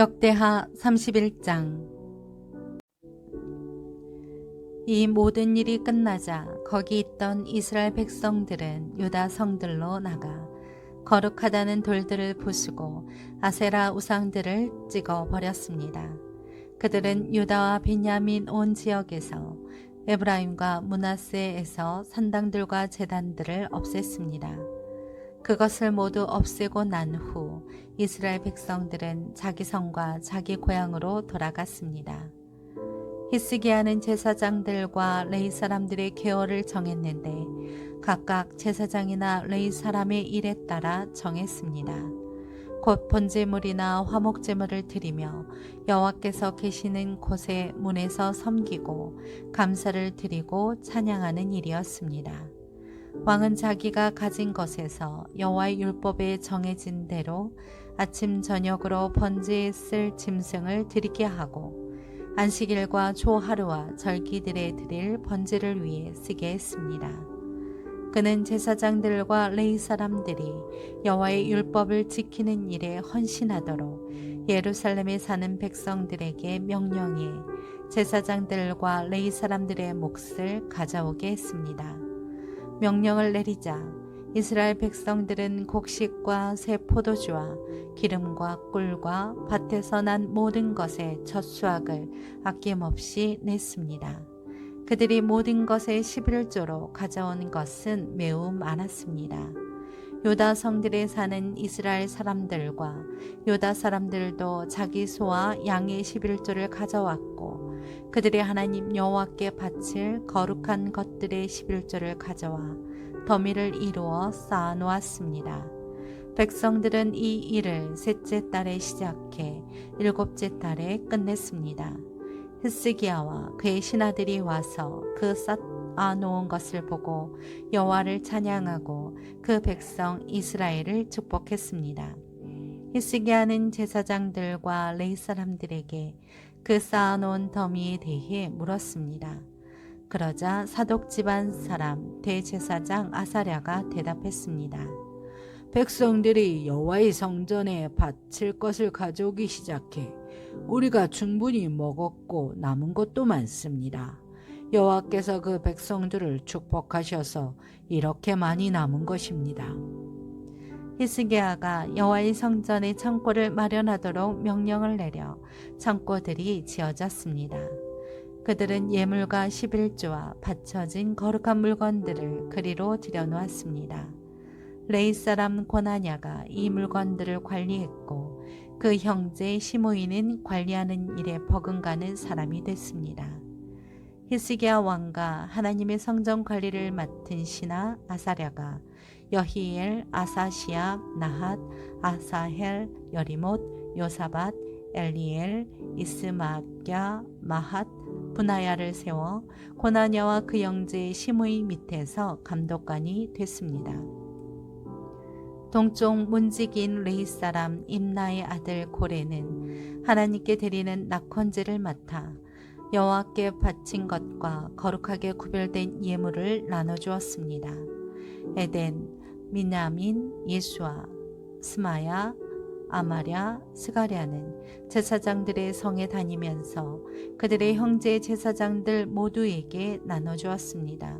역대하 31장. 이 모든 일이 끝나자 거기 있던 이스라엘 백성들은 유다 성들로 나가 거룩하다는 돌들을 부수고 아세라 우상들을 찍어 버렸습니다. 그들은 유다와 베냐민 온 지역에서 에브라임과 므낫세에서 산당들과 제단들을 없앴습니다. 그것을 모두 없애고 난 후 이스라엘 백성들은 자기 성과 자기 고향으로 돌아갔습니다. 히스기야는 제사장들과 레위 사람들의 계열을 정했는데 각각 제사장이나 레위 사람의 일에 따라 정했습니다. 곧 번제물이나 화목제물을 드리며 여호와께서 계시는 곳의 문에서 섬기고 감사를 드리고 찬양하는 일이었습니다. 왕은 자기가 가진 것에서 여호와의 율법에 정해진 대로 아침 저녁으로 번제에 쓸 짐승을 드리게 하고 안식일과 초하루와 절기들에 드릴 번제를 위해 쓰게 했습니다. 그는 제사장들과 레위 사람들이 여호와의 율법을 지키는 일에 헌신하도록 예루살렘에 사는 백성들에게 명령해 제사장들과 레위 사람들의 몫을 가져오게 했습니다. 명령을 내리자 이스라엘 백성들은 곡식과 새 포도주와 기름과 꿀과 밭에서 난 모든 것의 첫 수확을 아낌없이 냈습니다. 그들이 모든 것의 11조로 가져온 것은 매우 많았습니다. 유다 성들에 사는 이스라엘 사람들과 유다 사람들도 자기 소와 양의 11조를 가져왔고 그들이 하나님 여호와께 바칠 거룩한 것들의 11조를 가져와 더미를 이루어 쌓아 놓았습니다. 백성들은 이 일을 셋째 달에 시작해 일곱째 달에 끝냈습니다. 히스기야와 그의 신하들이 와서 그 쌓아 놓은 것을 보고 여호와를 찬양하고 그 백성 이스라엘을 축복했습니다. 히스기야는 제사장들과 레위 사람들에게 그 쌓아놓은 더미에 대해 물었습니다. 그러자 사독 집안 사람 대제사장 아사랴가 대답했습니다. 백성들이 여호와의 성전에 바칠 것을 가져오기 시작해 우리가 충분히 먹었고 남은 것도 많습니다. 여호와께서 그 백성들을 축복하셔서 이렇게 많이 남은 것입니다. 히스기야가 여호와의 성전에 창고를 마련하도록 명령을 내려 창고들이 지어졌습니다. 그들은 예물과 11조와 바쳐진 거룩한 물건들을 그리로 들여놓았습니다. 레위 사람 고나냐가 이 물건들을 관리했고 그 형제 시므이는 관리하는 일에 버금가는 사람이 됐습니다. 히스기야 왕과 하나님의 성전 관리를 맡은 신하 아사랴가 여히엘, 아사시아, 나핫, 아사헬, 여리못, 요사밧, 엘리엘, 이스마랴, 마핫, 분하야를 세워 고나냐와 그 형제 시므이 밑에서 감독관이 됐습니다. 동쪽 문지기인 레위 사람 임나의 아들 고레는 하나님께 드리는 낙헌제를 맡아 여호와께 바친 것과 거룩하게 구별된 예물을 나눠주었습니다. 에덴, 미냐민, 예수아, 스마야, 아마랴, 스가랴는 제사장들의 성에 다니면서 그들의 형제 제사장들 모두에게 나눠주었습니다.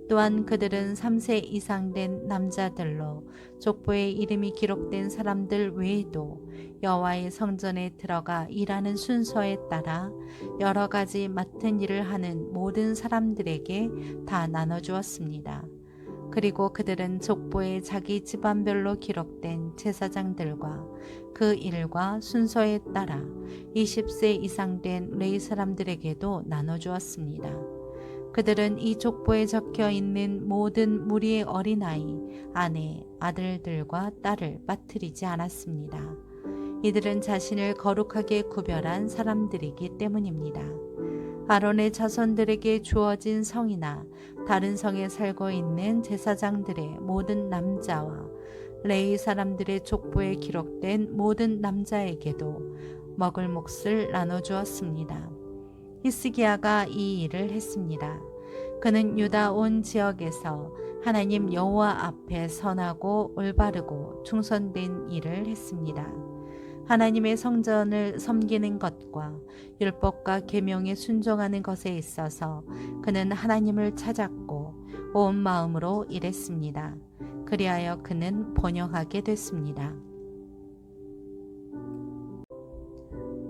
또한 그들은 3세 이상 된 남자들로 족보에 이름이 기록된 사람들 외에도 여호와의 성전에 들어가 일하는 순서에 따라 여러 가지 맡은 일을 하는 모든 사람들에게 다 나눠주었습니다. 그리고 그들은 족보에 자기 집안별로 기록된 제사장들과 그 일과 순서에 따라 20세 이상 된 레위 사람들에게도 나눠주었습니다. 그들은 이 족보에 적혀 있는 모든 무리의 어린아이, 아내, 아들들과 딸을 빠뜨리지 않았습니다. 이들은 자신을 거룩하게 구별한 사람들이기 때문입니다. 아론의 자손들에게 주어진 성이나 다른 성에 살고 있는 제사장들의 모든 남자와 레위 사람들의 족보에 기록된 모든 남자에게도 먹을 몫을 나눠주었습니다. 히스기야가 이 일을 했습니다. 그는 유다 온 지역에서 하나님 여호와 앞에 선하고 올바르고 충성된 일을 했습니다. 하나님의 성전을 섬기는 것과 율법과 계명에 순종하는 것에 있어서 그는 하나님을 찾았고 온 마음으로 일했습니다. 그리하여 그는 번영하게 됐습니다.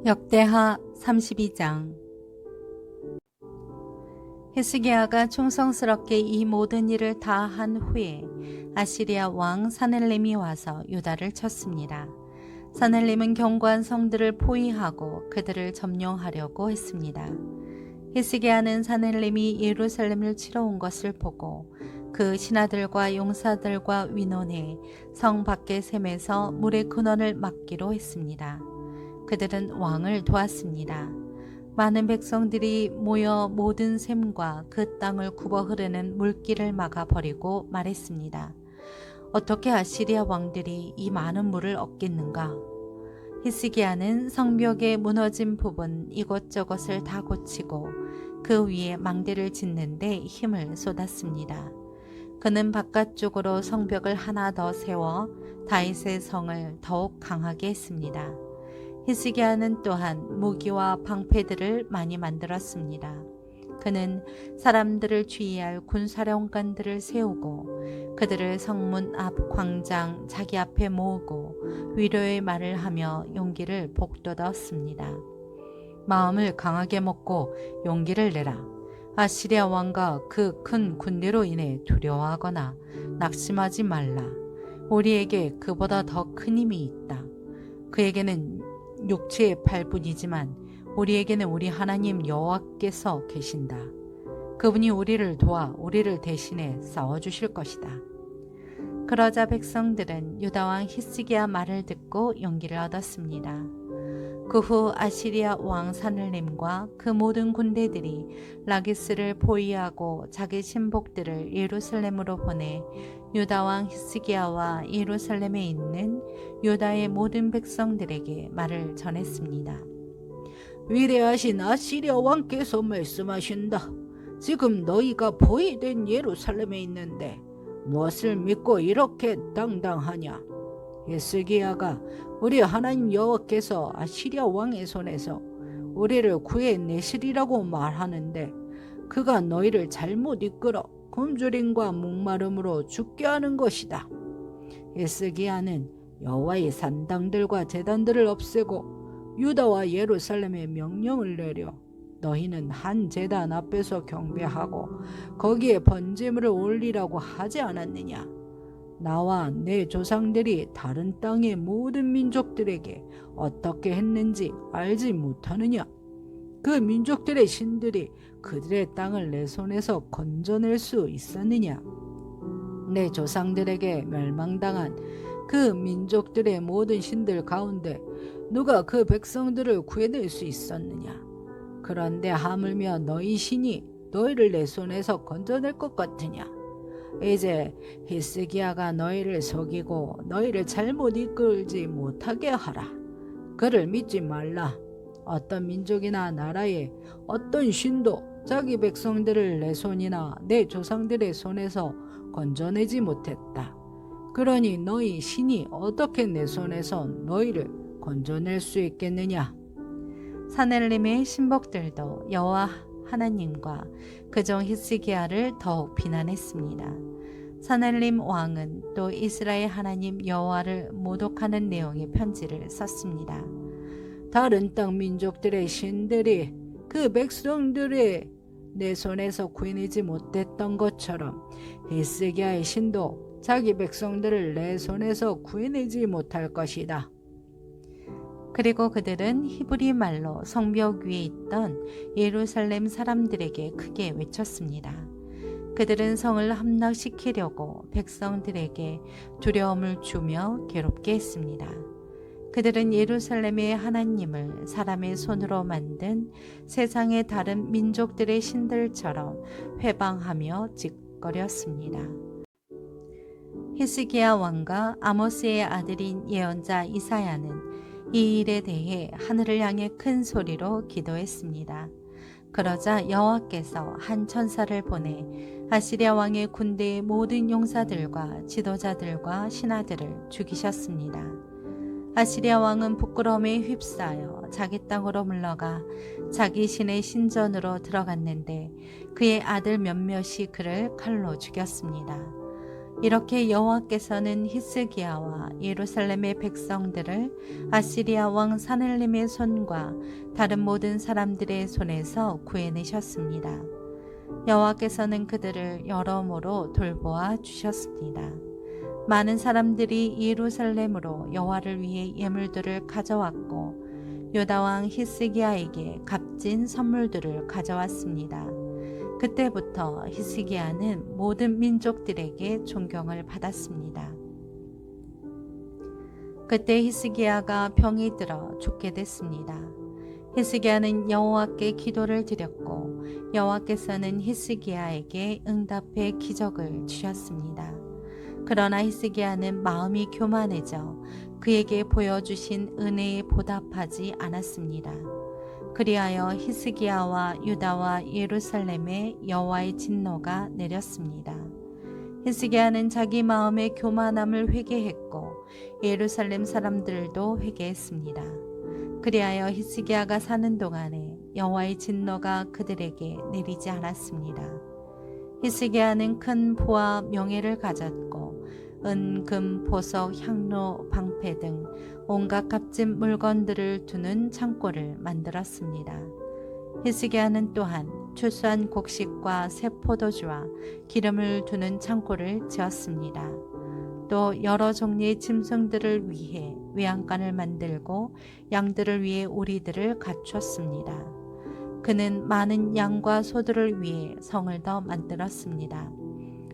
역대하 32장. 히스기야가 충성스럽게 이 모든 일을 다 한 후에 아시리아 왕 사넬림이 와서 유다를 쳤습니다. 사넬림은 견고한 성들을 포위하고 그들을 점령하려고 했습니다. 히스기야는 사넬림이 예루살렘을 치러 온 것을 보고 그 신하들과 용사들과 위논해 성 밖의 샘에서 물의 근원을 막기로 했습니다. 그들은 왕을 도왔습니다. 많은 백성들이 모여 모든 샘과 그 땅을 굽어 흐르는 물길을 막아버리고 말했습니다. 어떻게 아시리아 왕들이 이 많은 물을 얻겠는가? 히스기야는 성벽의 무너진 부분 이것저것을 다 고치고 그 위에 망대를 짓는 데 힘을 쏟았습니다. 그는 바깥쪽으로 성벽을 하나 더 세워 다윗의 성을 더욱 강하게 했습니다. 히스기야는 또한 무기와 방패들을 많이 만들었습니다. 그는 사람들을 주의할 군사령관들을 세우고 그들을 성문 앞 광장 자기 앞에 모으고 위로의 말을 하며 용기를 북돋았습니다. 마음을 강하게 먹고 용기를 내라. 아시리아 왕과 그 큰 군대로 인해 두려워하거나 낙심하지 말라. 우리에게 그보다 더 큰 힘이 있다. 그에게는 육체의 팔뿐이지만 우리에게는 우리 하나님 여호와께서 계신다. 그분이 우리를 도와 우리를 대신해 싸워주실 것이다. 그러자 백성들은 유다왕 히스기야 말을 듣고 용기를 얻었습니다. 그 후 아시리아 왕 사늘림과 그 모든 군대들이 라기스를 포위하고 자기 신복들을 예루살렘으로 보내 유다왕 히스기야와 예루살렘에 있는 유다의 모든 백성들에게 말을 전했습니다. 위대하신 아시리아 왕께서 말씀하신다. 지금 너희가 포위된 예루살렘에 있는데 무엇을 믿고 이렇게 당당하냐? 히스기야가 우리 하나님 여호와께서 아시리아 왕의 손에서 우리를 구해내시리라고 말하는데 그가 너희를 잘못 이끌어 굶주림과 목마름으로 죽게 하는 것이다. 히스기야는 여호와의 산당들과 제단들을 없애고 유다와 예루살렘에 명령을 내려 너희는 한 제단 앞에서 경배하고 거기에 번제물을 올리라고 하지 않았느냐? 나와 내 조상들이 다른 땅의 모든 민족들에게 어떻게 했는지 알지 못하느냐? 그 민족들의 신들이 그들의 땅을 내 손에서 건져낼 수 있었느냐? 내 조상들에게 멸망당한 그 민족들의 모든 신들 가운데 누가 그 백성들을 구해낼 수 있었느냐? 그런데 하물며 너희 신이 너희를 내 손에서 건져낼 것 같으냐? 이제 히스기야가 너희를 속이고 너희를 잘못 이끌지 못하게 하라. 그를 믿지 말라. 어떤 민족이나 나라의 어떤 신도 자기 백성들을 내 손이나 내 조상들의 손에서 건져내지 못했다. 그러니 너희 신이 어떻게 내 손에서 너희를 건져낼 수 있겠느냐? 사넬림의 신복들도 여호와 하나님과 그종 히스기야를 더욱 비난했습니다. 사넬림 왕은 또 이스라엘 하나님 여호와를 모독하는 내용의 편지를 썼습니다. 다른 땅 민족들의 신들이 그 백성들의 내 손에서 구해내지 못했던 것처럼 히스기야의 신도 자기 백성들을 내 손에서 구해내지 못할 것이다. 그리고 그들은 히브리 말로 성벽 위에 있던 예루살렘 사람들에게 크게 외쳤습니다. 그들은 성을 함락시키려고 백성들에게 두려움을 주며 괴롭게 했습니다. 그들은 예루살렘의 하나님을 사람의 손으로 만든 세상의 다른 민족들의 신들처럼 회방하며 짓거렸습니다. 히스기야 왕과 아모스의 아들인 예언자 이사야는 이 일에 대해 하늘을 향해 큰 소리로 기도했습니다. 그러자 여호와께서 한 천사를 보내 아시리아 왕의 군대의 모든 용사들과 지도자들과 신하들을 죽이셨습니다. 아시리아 왕은 부끄러움에 휩싸여 자기 땅으로 물러가 자기 신의 신전으로 들어갔는데 그의 아들 몇몇이 그를 칼로 죽였습니다. 이렇게 여호와께서는 히스기야와 예루살렘의 백성들을 아시리아 왕 사넬림의 손과 다른 모든 사람들의 손에서 구해내셨습니다. 여호와께서는 그들을 여러모로 돌보아 주셨습니다. 많은 사람들이 예루살렘으로 여호와를 위해 예물들을 가져왔고 유다 왕 히스기야에게 값진 선물들을 가져왔습니다. 그때부터 히스기야는 모든 민족들에게 존경을 받았습니다. 그때 히스기야가 병이 들어 죽게 됐습니다. 히스기야는 여호와께 기도를 드렸고 여호와께서는 히스기야에게 응답해 기적을 주셨습니다. 그러나 히스기야는 마음이 교만해져 그에게 보여주신 은혜에 보답하지 않았습니다. 그리하여 히스기야와 유다와 예루살렘에 여호와의 진노가 내렸습니다. 히스기야는 자기 마음의 교만함을 회개했고 예루살렘 사람들도 회개했습니다. 그리하여 히스기야가 사는 동안에 여호와의 진노가 그들에게 내리지 않았습니다. 히스기야는 큰 부와 명예를 가졌고 은, 금, 보석, 향로, 방패 등 온갖 값진 물건들을 두는 창고를 만들었습니다. 히스기야는 또한 추수한 곡식과 새 포도주와 기름을 두는 창고를 지었습니다. 또 여러 종류의 짐승들을 위해 외양간을 만들고 양들을 위해 오리들을 갖췄습니다. 그는 많은 양과 소들을 위해 성을 더 만들었습니다.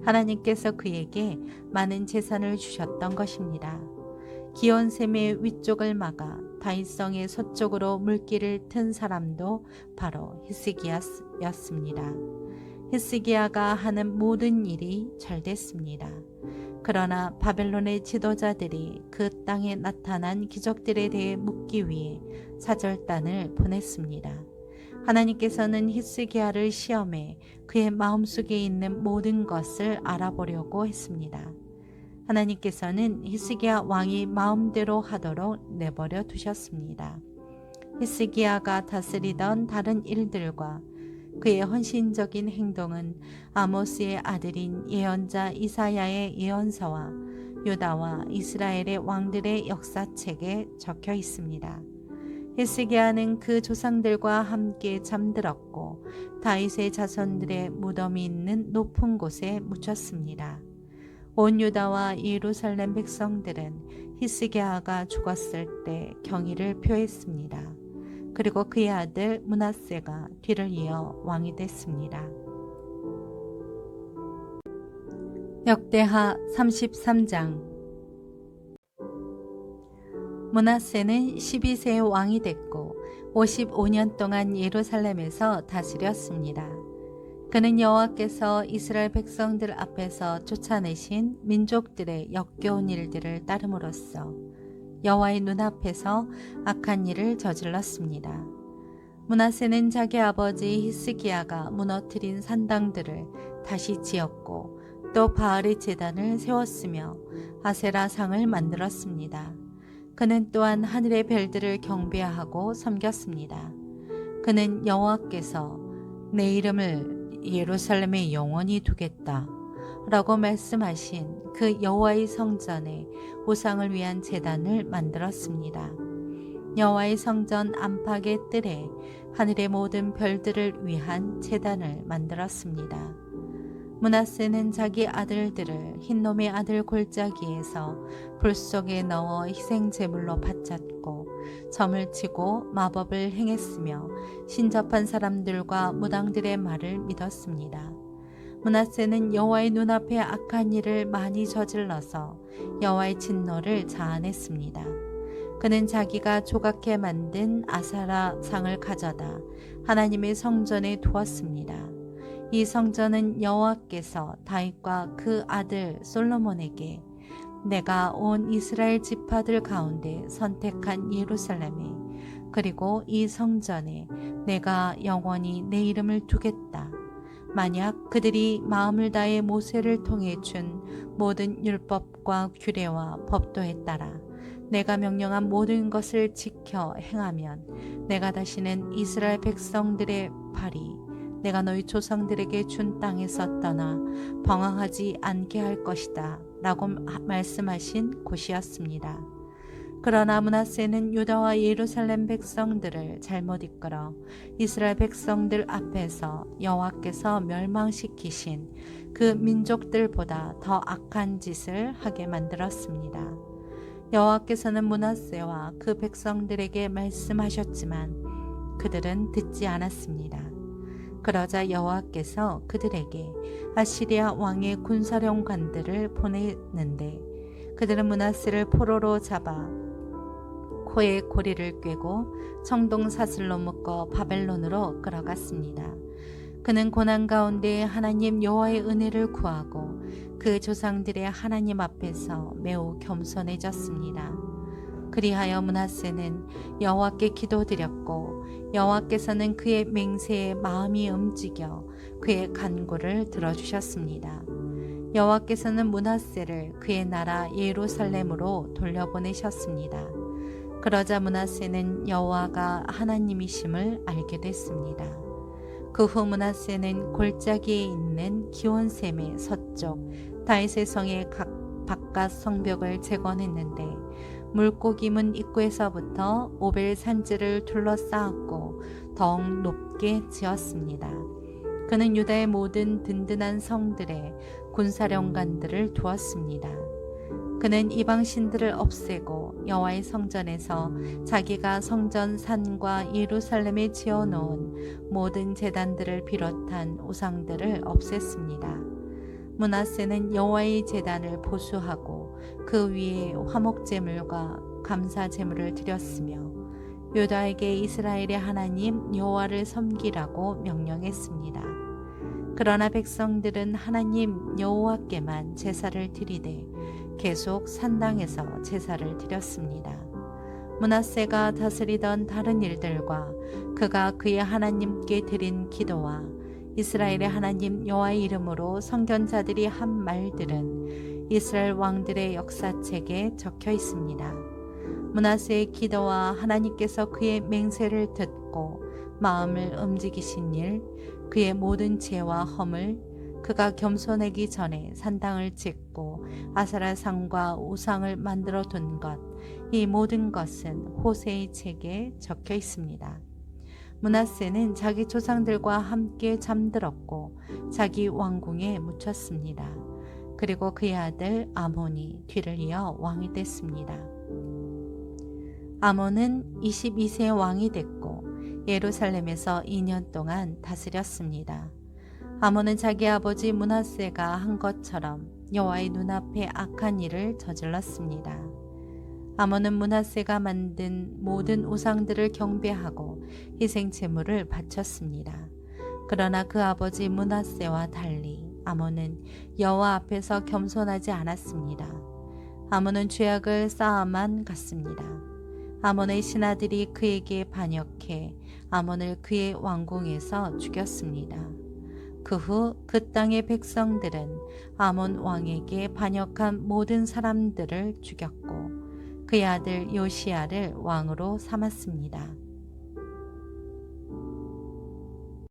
하나님께서 그에게 많은 재산을 주셨던 것입니다. 기온샘의 위쪽을 막아 다윗성의 서쪽으로 물길을 튼 사람도 바로 히스기야였습니다. 히스기야가 하는 모든 일이 잘 됐습니다. 그러나 바벨론의 지도자들이 그 땅에 나타난 기적들에 대해 묻기 위해 사절단을 보냈습니다. 하나님께서는 히스기야를 시험해 그의 마음속에 있는 모든 것을 알아보려고 했습니다. 하나님께서는 히스기야 왕이 마음대로 하도록 내버려 두셨습니다. 히스기야가 다스리던 다른 일들과 그의 헌신적인 행동은 아모스의 아들인 예언자 이사야의 예언서와 유다와 이스라엘의 왕들의 역사책에 적혀 있습니다. 히스기야는 그 조상들과 함께 잠들었고 다윗의 자손들의 무덤이 있는 높은 곳에 묻혔습니다. 온 유다와 예루살렘 백성들은 히스기야가 죽었을 때 경의를 표했습니다. 그리고 그의 아들 므낫세가 뒤를 이어 왕이 됐습니다. 역대하 33장. 므낫세는 12세의 왕이 됐고 55년 동안 예루살렘에서 다스렸습니다. 그는 여호와께서 이스라엘 백성들 앞에서 쫓아내신 민족들의 역겨운 일들을 따름으로써 여호와의 눈앞에서 악한 일을 저질렀습니다. 므낫세는 자기 아버지 히스기야가 무너뜨린 산당들을 다시 지었고 또 바알의 제단을 세웠으며 아세라 상을 만들었습니다. 그는 또한 하늘의 별들을 경배하고 섬겼습니다. 그는 여호와께서 내 이름을 예루살렘에 영원히 두겠다 라고 말씀하신 그 여호와의 성전에 우상을 위한 제단을 만들었습니다. 여호와의 성전 안팎의 뜰에 하늘의 모든 별들을 위한 제단을 만들었습니다. 므낫세는 자기 아들들을 흰놈의 아들 골짜기에서 불 속에 넣어 희생 제물로 바쳤고 점을 치고 마법을 행했으며 신접한 사람들과 무당들의 말을 믿었습니다. 므낫세는 여호와의 눈앞에 악한 일을 많이 저질러서 여호와의 진노를 자아냈습니다. 그는 자기가 조각해 만든 아사라 상을 가져다 하나님의 성전에 두었습니다. 이 성전은 여호와께서 다윗과 그 아들 솔로몬에게 내가 온 이스라엘 지파들 가운데 선택한 예루살렘에 그리고 이 성전에 내가 영원히 내 이름을 두겠다. 만약 그들이 마음을 다해 모세를 통해 준 모든 율법과 규례와 법도에 따라 내가 명령한 모든 것을 지켜 행하면 내가 다시는 이스라엘 백성들의 발이 내가 너희 조상들에게 준 땅에서 떠나 방황하지 않게 할 것이다 라고 말씀하신 곳이었습니다. 그러나 므낫세는 유다와 예루살렘 백성들을 잘못 이끌어 이스라엘 백성들 앞에서 여호와께서 멸망시키신 그 민족들보다 더 악한 짓을 하게 만들었습니다. 여호와께서는 므낫세와 그 백성들에게 말씀하셨지만 그들은 듣지 않았습니다. 그러자 여호와께서 그들에게 아시리아 왕의 군사령관들을 보냈는데 그들은 므낫세를 포로로 잡아 코에 고리를 꿰고 청동 사슬로 묶어 바벨론으로 끌어갔습니다. 그는 고난 가운데 하나님 여호와의 은혜를 구하고 그 조상들의 하나님 앞에서 매우 겸손해졌습니다. 그리하여 므낫세는 여호와께 기도드렸고 여호와께서는 그의 맹세에 마음이 움직여 그의 간구를 들어주셨습니다. 여호와께서는 므낫세를 그의 나라 예루살렘으로 돌려보내셨습니다. 그러자 므낫세는 여호와가 하나님이심을 알게 됐습니다. 그 후 므낫세는 골짜기에 있는 기온샘의 서쪽 다윗의 성의 각 바깥 성벽을 재건했는데 물고기 문 입구에서부터 오벨 산지를 둘러싸았고 더욱 높게 지었습니다. 그는 유다의 모든 든든한 성들에 군사령관들을 두었습니다. 그는 이방신들을 없애고 여호와의 성전에서 자기가 성전 산과 예루살렘에 지어놓은 모든 제단들을 비롯한 우상들을 없앴습니다. 므낫세는 여호와의 제단을 보수하고 그 위에 화목제물과 감사제물을 드렸으며 유다에게 이스라엘의 하나님 여호와를 섬기라고 명령했습니다. 그러나 백성들은 하나님 여호와께만 제사를 드리되 계속 산당에서 제사를 드렸습니다. 므낫세가 다스리던 다른 일들과 그가 그의 하나님께 드린 기도와 이스라엘의 하나님 여호와의 이름으로 선견자들이 한 말들은 이스라엘 왕들의 역사책에 적혀 있습니다. 므낫세의 기도와 하나님께서 그의 맹세를 듣고 마음을 움직이신 일, 그의 모든 죄와 허물, 그가 겸손하기 전에 산당을 짓고 아세라상과 우상을 만들어 둔 것, 이 모든 것은 호세의 책에 적혀 있습니다. 므낫세는 자기 조상들과 함께 잠들었고 자기 왕궁에 묻혔습니다. 그리고 그의 아들 아몬이 뒤를 이어 왕이 됐습니다. 아몬은 22세 왕이 됐고 예루살렘에서 2년 동안 다스렸습니다. 아몬은 자기 아버지 므낫세가 한 것처럼 여호와의 눈앞에 악한 일을 저질렀습니다. 아몬은 므낫세가 만든 모든 우상들을 경배하고 희생 제물을 바쳤습니다. 그러나 그 아버지 므낫세와 달리 아몬은 여호와 앞에서 겸손하지 않았습니다. 아몬은 죄악을 쌓아만 갔습니다. 아몬의 신하들이 그에게 반역해 아몬을 그의 왕궁에서 죽였습니다. 그 후 그 땅의 백성들은 아몬 왕에게 반역한 모든 사람들을 죽였고 그의 아들 요시야를 왕으로 삼았습니다.